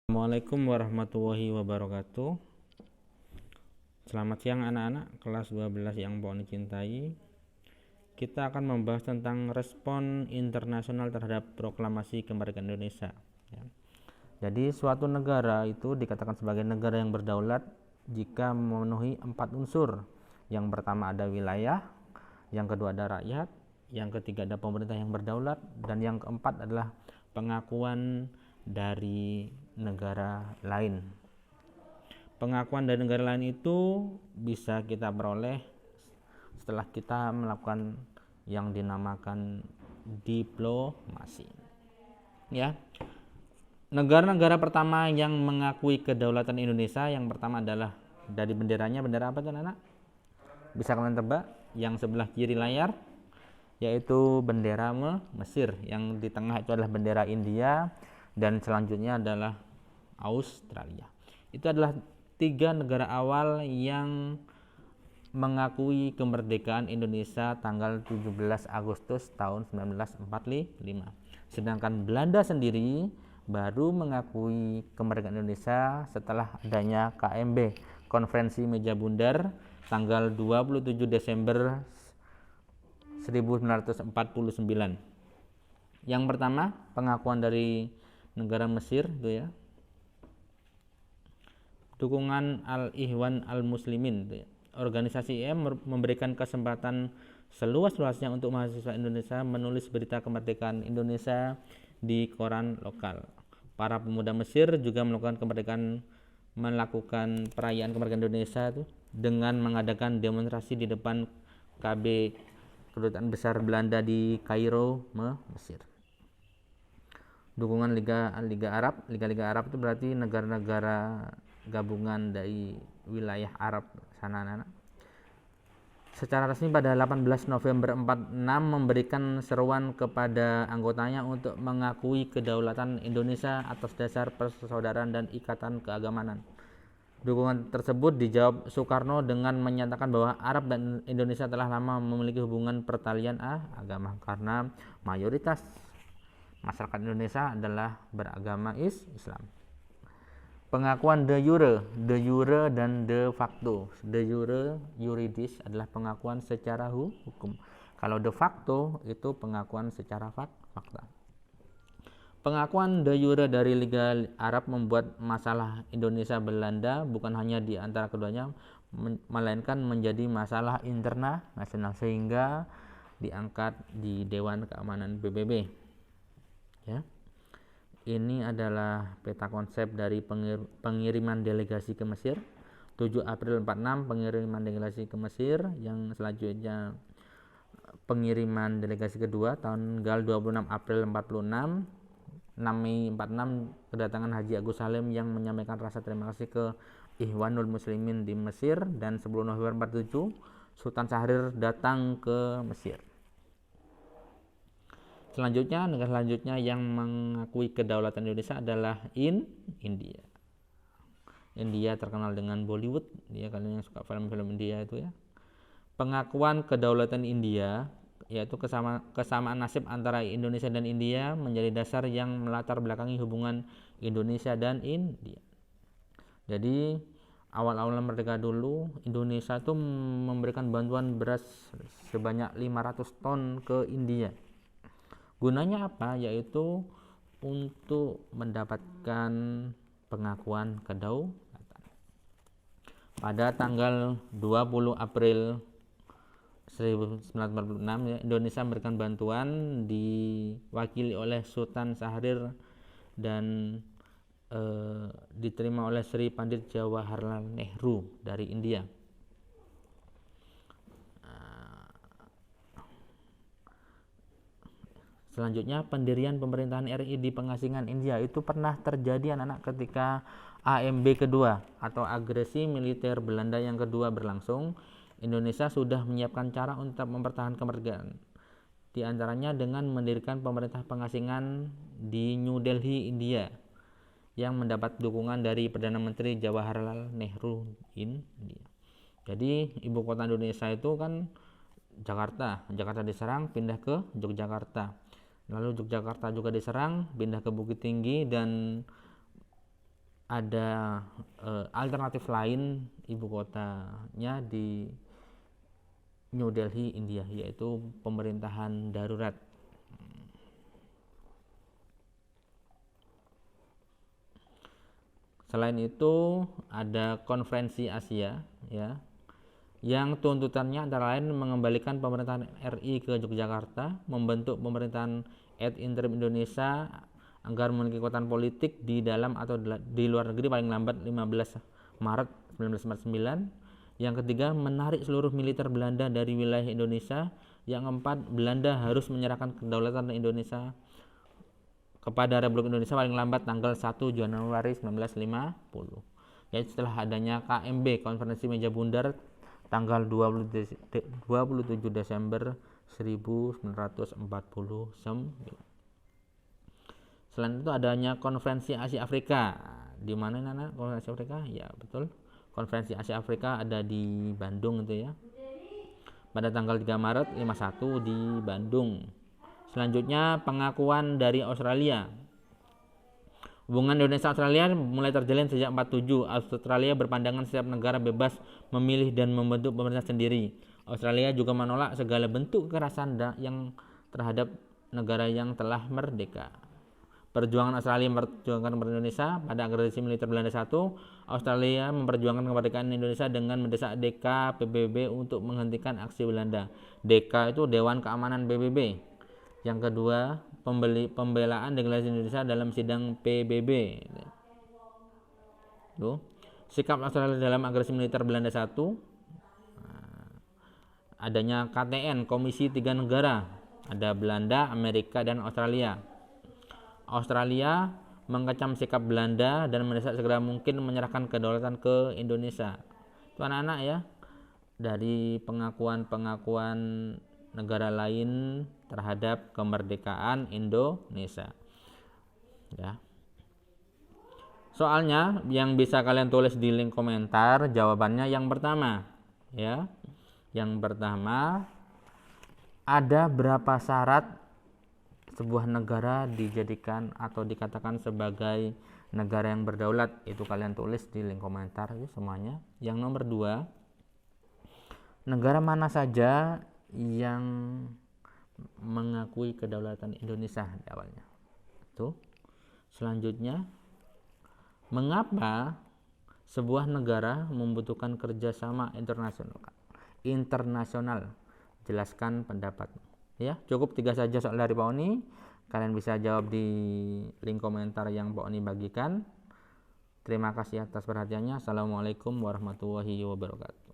Assalamualaikum warahmatullahi wabarakatuh. Selamat siang anak-anak kelas 12 yang Pohon cintai. Kita akan membahas tentang respon internasional terhadap proklamasi kemerdekaan Indonesia. Jadi suatu negara itu dikatakan sebagai negara yang berdaulat jika memenuhi 4 unsur. Yang pertama ada wilayah, yang kedua ada rakyat, yang ketiga ada pemerintah yang berdaulat, dan yang keempat adalah pengakuan dari negara lain. Pengakuan dari negara lain itu bisa kita peroleh setelah kita melakukan yang dinamakan diplomasi. Ya. Negara-negara pertama yang mengakui kedaulatan Indonesia yang pertama adalah dari benderanya, bendera apa tuh anak? Bisa kalian tebak? Yang sebelah kiri layar yaitu bendera Mesir, yang di tengah itu adalah bendera India, dan selanjutnya adalah Australia. Itu adalah 3 negara awal yang mengakui kemerdekaan Indonesia tanggal 17 Agustus tahun 1945. Sedangkan Belanda sendiri baru mengakui kemerdekaan Indonesia setelah adanya KMB, Konferensi Meja Bundar, tanggal 27 Desember 1949. Yang pertama, pengakuan dari negara Mesir itu ya. Dukungan Al-Ikhwan Al-Muslimin itu ya. Organisasi IM memberikan kesempatan seluas-luasnya untuk mahasiswa Indonesia menulis berita kemerdekaan Indonesia di koran lokal. Para pemuda Mesir juga melakukan perayaan kemerdekaan Indonesia itu dengan mengadakan demonstrasi di depan KB Kedutaan Besar Belanda di Kairo, Mesir. Dukungan Liga Arab itu berarti negara-negara gabungan dari wilayah Arab sana anak. Secara resmi pada 18 November 46 memberikan seruan kepada anggotanya untuk mengakui kedaulatan Indonesia atas dasar persaudaraan dan ikatan keagamaan. Dukungan tersebut dijawab Soekarno dengan menyatakan bahwa Arab dan Indonesia telah lama memiliki hubungan pertalian agama karena mayoritas masyarakat Indonesia adalah beragama Islam. Pengakuan de jure dan de facto. De jure yuridis adalah pengakuan secara hukum. Kalau de facto itu pengakuan secara fakta. Pengakuan de jure dari Liga Arab membuat masalah Indonesia Belanda bukan hanya di antara keduanya, melainkan menjadi masalah internasional sehingga diangkat di Dewan Keamanan PBB. Ya. Ini adalah peta konsep dari pengiriman delegasi ke Mesir. 7 April 46 pengiriman delegasi ke Mesir, yang selanjutnya pengiriman delegasi kedua tanggal 26 April 46. 6 Mei 46 kedatangan Haji Agus Salim yang menyampaikan rasa terima kasih ke Ikhwanul Muslimin di Mesir, dan 10 November 47 Sultan Syahrir datang ke Mesir. Selanjutnya, negara selanjutnya yang mengakui kedaulatan Indonesia adalah India. India terkenal dengan Bollywood, ya, kalian yang suka film-film India itu ya. Pengakuan kedaulatan India yaitu kesamaan nasib antara Indonesia dan India menjadi dasar yang melatar belakangi hubungan Indonesia dan India. Jadi awal-awal merdeka dulu Indonesia itu memberikan bantuan beras sebanyak 500 ton ke India. Gunanya apa? Yaitu untuk mendapatkan pengakuan kedaulatan. Pada tanggal 20 April 1946 ya, Indonesia memberikan bantuan diwakili oleh Sultan Syahrir dan diterima oleh Sri Pandit Jawaharlal Nehru dari India. Selanjutnya, pendirian pemerintahan RI di pengasingan India itu pernah terjadi anak-anak ketika AMB kedua atau agresi militer Belanda yang kedua berlangsung. Indonesia sudah menyiapkan cara untuk mempertahankan kemerdekaan, di antaranya dengan mendirikan pemerintah pengasingan di New Delhi, India, yang mendapat dukungan dari Perdana Menteri Jawaharlal Nehru India. Jadi ibu kota Indonesia itu kan Jakarta diserang, pindah ke Yogyakarta. Lalu Yogyakarta juga diserang, pindah ke Bukit Tinggi, dan ada alternatif lain ibu kotanya di New Delhi, India, yaitu pemerintahan darurat. Selain itu ada konferensi Asia, ya, yang tuntutannya antara lain mengembalikan pemerintahan RI ke Yogyakarta, membentuk pemerintahan ad interim Indonesia agar memiliki kekuatan politik di dalam atau di luar negeri paling lambat 15 Maret 1949. Yang ketiga, menarik seluruh militer Belanda dari wilayah Indonesia. Yang keempat, Belanda harus menyerahkan kedaulatan Indonesia kepada Republik Indonesia paling lambat tanggal 1 Januari 1950. Yaitu setelah adanya KMB, Konferensi Meja Bundar, tanggal 27 Desember 1949. Selain itu adanya Konferensi Asia Afrika. Di mana Nana Konferensi Afrika? Ya, betul. Konferensi Asia Afrika ada di Bandung itu ya. Pada tanggal 3 Maret 51 di Bandung. Selanjutnya pengakuan dari Australia. Hubungan Indonesia Australia mulai terjalin sejak 47. Australia berpandangan setiap negara bebas memilih dan membentuk pemerintah sendiri. Australia juga menolak segala bentuk kekerasan yang terhadap negara yang telah merdeka. Perjuangan Australia memperjuangkan kemerdekaan Indonesia pada agresi militer Belanda 1. Australia memperjuangkan kemerdekaan Indonesia dengan mendesak DK PBB untuk menghentikan aksi Belanda. DK itu Dewan Keamanan PBB. Yang kedua, pembelaan deklarasi Indonesia dalam sidang PBB. Sikap Australia dalam agresi militer Belanda 1. Adanya KTN, Komisi 3 Negara. Ada Belanda, Amerika, dan Australia. Australia mengecam sikap Belanda dan mendesak segera mungkin menyerahkan kedaulatan ke Indonesia. Itu anak-anak ya, dari pengakuan-pengakuan negara lain terhadap kemerdekaan Indonesia. Ya. Soalnya yang bisa kalian tulis di link komentar jawabannya yang pertama, ya. Yang pertama, ada berapa syarat sebuah negara dijadikan atau dikatakan sebagai negara yang berdaulat? Itu kalian tulis di link komentar ya semuanya. Yang nomor 2, negara mana saja yang mengakui kedaulatan Indonesia di awalnya. Tuh. Selanjutnya, mengapa sebuah negara membutuhkan kerjasama internasional? Jelaskan pendapatmu. Ya, cukup 3 saja soal dari Pak Oni. Kalian bisa jawab di link komentar yang Pak Oni bagikan. Terima kasih atas perhatiannya. Assalamualaikum warahmatullahi wabarakatuh.